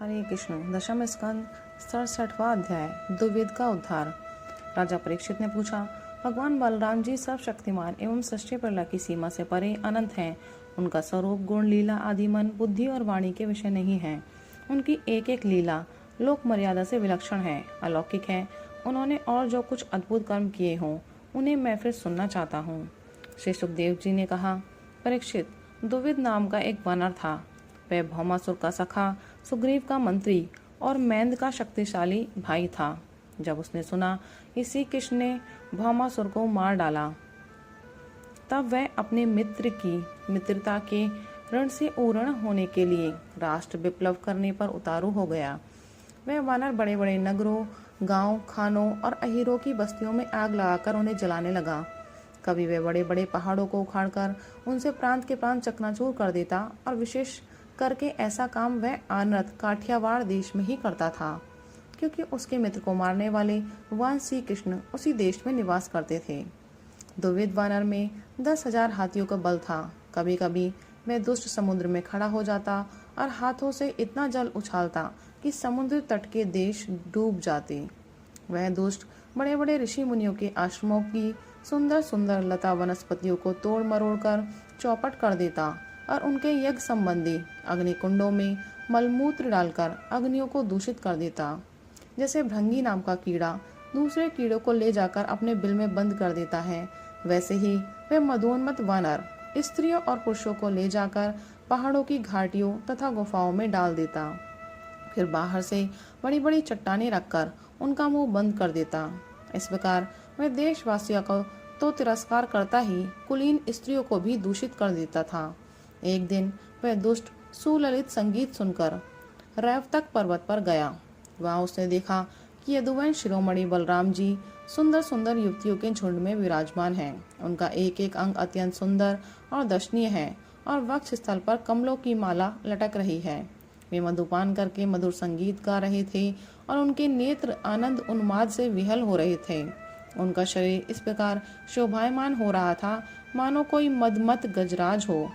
हरे कृष्ण। दशम स्कंद 67वां अध्याय। द्विविध का उद्धार। राजा परीक्षित ने पूछा, भगवान बलराम जी सर्वशक्तिमान एवं सृष्टि प्रलय की सीमा से परे अनंत हैं। उनका स्वरूप, गुण, लीला आदि मन, बुद्धि और वाणी के विषय नहीं है। उनकी एक एक लीला लोक मर्यादा से विलक्षण है, अलौकिक है। उन्होंने और जो कुछ अद्भुत कर्म किए हों उन्हें मैं फिर सुनना चाहता हूँ। श्री सुखदेव जी ने कहा, परीक्षित, द्विविध नाम का एक वानर था। वह भौमासुर का सखा, सुग्रीव का मंत्री और मैंद का शक्तिशाली भाई था। जब उसने सुना कि श्री कृष्ण ने भौमासुर को मार डाला, तब वह अपने मित्र की मित्रता के ऋण से उऋण होने के लिए राष्ट्र विप्लव करने पर उतारू हो गया। वह वानर बड़े बड़े नगरों, गांव, खानों और अहीरों की बस्तियों में आग लगाकर उन्हें जलाने लगा। कभी वह बड़े बड़े पहाड़ों को उखाड़कर उनसे प्रांत के प्रांत चकनाचूर कर देता, और विशेष करके ऐसा काम वह आनरत काठियावाड़ देश में ही करता था, क्योंकि उसके मित्र को मारने वाले भगवान श्री कृष्ण उसी देश में निवास करते थे। द्विविध वानर में 10,000 हाथियों का बल था। कभी कभी वह दुष्ट समुद्र में खड़ा हो जाता और हाथों से इतना जल उछालता कि समुद्र तट के देश डूब जाते। वह दुष्ट बड़े बड़े ऋषि मुनियों के आश्रमों की सुंदर सुंदर लता वनस्पतियों को तोड़ मरोड़ कर चौपट कर देता और उनके यज्ञ संबंधी अग्निकुंडों में मलमूत्र डालकर अग्नियों को दूषित कर देता। जैसे भृंगी नाम का कीड़ा दूसरे कीड़ों को ले जाकर अपने बिल में बंद कर देता है, वैसे ही वह मदोन्मत्त वानर स्त्रियों और पुरुषों को ले जाकर पहाड़ों की घाटियों तथा गुफाओं में डाल देता। फिर बाहर से बड़ी बड़ी चट्टानें रखकर उनका मुंह बंद कर देता। इस प्रकार वह देशवासियों को तो तिरस्कार करता ही कुलीन स्त्रियों को भी दूषित कर देता था। एक दिन वह दुष्ट सुललित संगीत सुनकर रैवतक पर्वत पर गया। वहां उसने देखा कि यदुवंश शिरोमणि बलराम जी सुंदर सुंदर युवतियों के झुंड में विराजमान हैं। उनका एक एक अंग अत्यंत सुंदर और दर्शनीय है और वक्ष स्थल पर कमलों की माला लटक रही है। वे मधुपान करके मधुर संगीत गा रहे थे और उनके नेत्र आनंद उन्माद से विहल हो रहे थे। उनका शरीर इस प्रकार शोभायमान हो रहा था मानो कोई मदमत गजराज हो।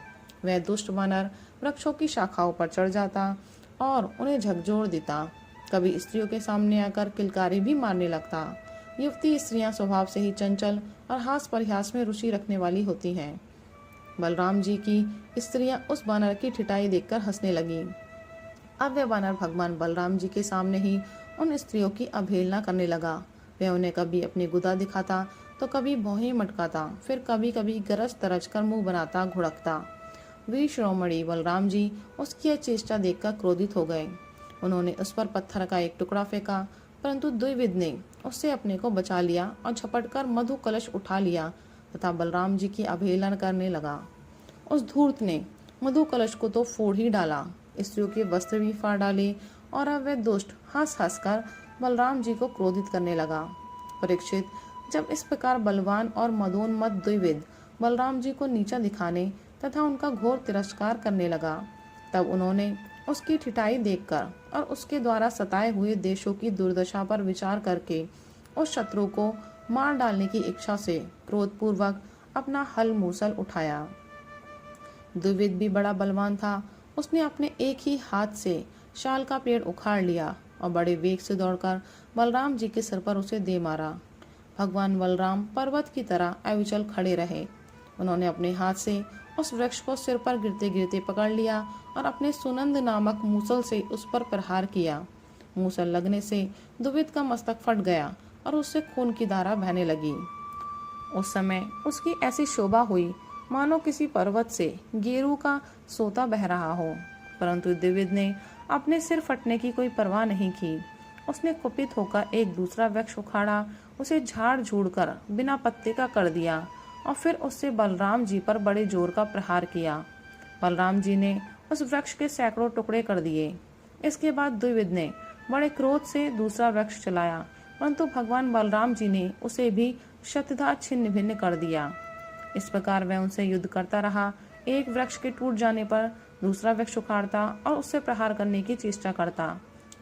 वह दुष्ट वानर वृक्षों की शाखाओं पर चढ़ जाता और उन्हें झकझोर देता। कभी स्त्रियों के सामने आकर किलकारी भी मारने लगता। युवती स्त्रियां स्वभाव से ही चंचल और हास परिहास में रुचि रखने वाली होती हैं। बलराम जी की स्त्रियां उस वानर की ठिठाई देखकर हंसने लगी। अब वह वानर भगवान बलराम जी के सामने ही उन स्त्रियों की अवहेलना करने लगा। वह उन्हें कभी अपनी गुदा दिखाता तो कभी भौहें मटकाता, फिर कभी कभी गरज तरज कर मुंह बनाता घुड़कता। वीर शिरोमणि बलराम जी उसकी यह चेष्टा देखकर क्रोधित हो गए। उन्होंने उस पर पत्थर का एक टुकड़ा फेंका, परंतु द्विविध ने उससे अपने को बचा लिया और झपटकर मधु कलश उठा लिया तथा बलराम जी की अवहेलना करने लगा। उस धूर्त ने मधु कलश को तो फोड़ ही डाला, स्त्रियों के वस्त्र भी फाड़ डाले, और अब वह दुष्ट हंस हंस कर बलराम जी को क्रोधित करने लगा। परीक्षित, जब इस प्रकार बलवान और मदोन्मत्त द्विविध बलराम जी को नीचा दिखाने तथा उनका घोर तिरस्कार करने लगा, तब उन्होंने उसकी ठिठाई देखकर और उसके द्वारा सताए हुए देशों की दुर्दशा पर विचार करके उस शत्रु को मार डालने की इच्छा से क्रोधपूर्वक अपना हल मूसल उठाया। द्विविध भी बड़ा बलवान था। उसने अपने एक ही हाथ से शाल का पेड़ उखाड़ लिया और बड़े वेग से दौड़कर बलराम जी के सिर पर उसे दे मारा। भगवान बलराम पर्वत की तरह अविचल खड़े रहे। उन्होंने अपने हाथ से उस वृक्ष को सिर पर गिरते गिरते पकड़ लिया और अपने सुनंद नामक मूसल से उस पर प्रहार किया। मूसल लगने से द्विविध का मस्तक फट गया और उससे खून की धारा बहने लगी। उस समय उसकी ऐसी शोभा हुई मानो किसी पर्वत से गेरू का सोता बह रहा हो, परंतु द्विविध ने अपने सिर फटने की कोई परवाह नहीं की। उसने कुपित होकर एक दूसरा वृक्ष उखाड़ा, उसे झाड़ झूड़ कर बिना पत्ते का कर दिया और फिर उससे बलराम जी पर बड़े जोर का प्रहार किया। बलराम जी ने उस वृक्ष के सैकड़ों टुकड़े कर दिए। इसके बाद द्विविध ने बड़े क्रोध से दूसरा वृक्ष चलाया, परंतु भगवान बलराम जी ने उसे भी शतधा छिन्न भिन्न कर दिया। इस प्रकार वह उनसे युद्ध करता रहा। एक वृक्ष के टूट जाने पर दूसरा वृक्ष उखाड़ता और उससे प्रहार करने की चेष्टा करता।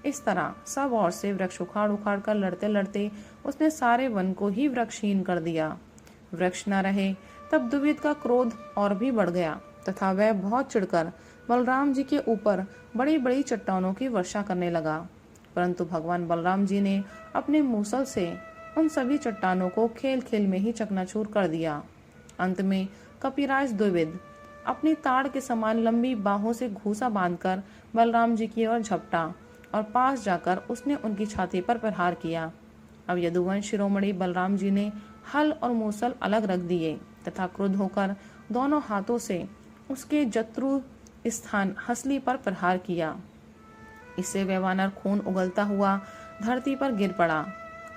इस तरह सब ओर से वृक्ष उखाड़ उखाड़ कर लड़ते लड़ते उसने सारे वन को ही वृक्षहीन कर दिया। वृक्ष न रहे तब द्विविध का क्रोध और भी बढ़ गया तथा वह बहुत चिढ़कर बलराम जी के ऊपर बड़ी बड़ी चट्टानों की वर्षा करने लगा, परंतु भगवान बलराम जी ने अपने मूसल से उन सभी चट्टानों को खेल खेल में ही चकनाचूर कर दिया। अंत में कपिराज द्विविद अपनी ताड़ के समान लंबी बाहों से घूसा बांधकर बलराम जी की ओर झपटा और पास जाकर उसने उनकी छाती पर प्रहार किया। अब यदुवंश शिरोमणि बलराम जी ने हल और मूसल अलग रख दिए तथा क्रुद्ध होकर दोनों हाथों से उसके जत्रु स्थान हसली पर प्रहार किया। इससे वह वानर खून उगलता हुआ धरती पर गिर पड़ा।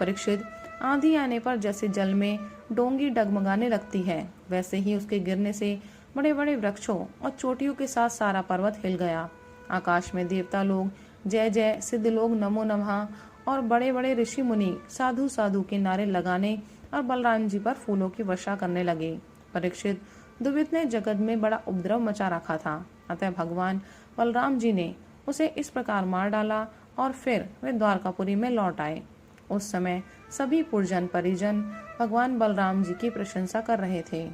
परीक्षित, आंधी आने पर जैसे जल में डोंगी डगमगाने लगती है, वैसे ही उसके गिरने से बड़े बड़े वृक्षों और चोटियों के साथ सारा पर्वत हिल गया। आकाश में देवता लोग जय जय, सिद्ध लोग नमो नमः और बड़े बड़े ऋषि मुनि साधु साधु के नारे लगाने और बलराम जी पर फूलों की वर्षा करने लगे। परीक्षित, दुवित ने जगत में बड़ा उपद्रव मचा रखा था, अतः भगवान बलराम जी ने उसे इस प्रकार मार डाला और फिर वे द्वारकापुरी में लौट आए। उस समय सभी पुरजन परिजन भगवान बलराम जी की प्रशंसा कर रहे थे।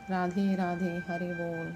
राधे राधे, हरि बोल।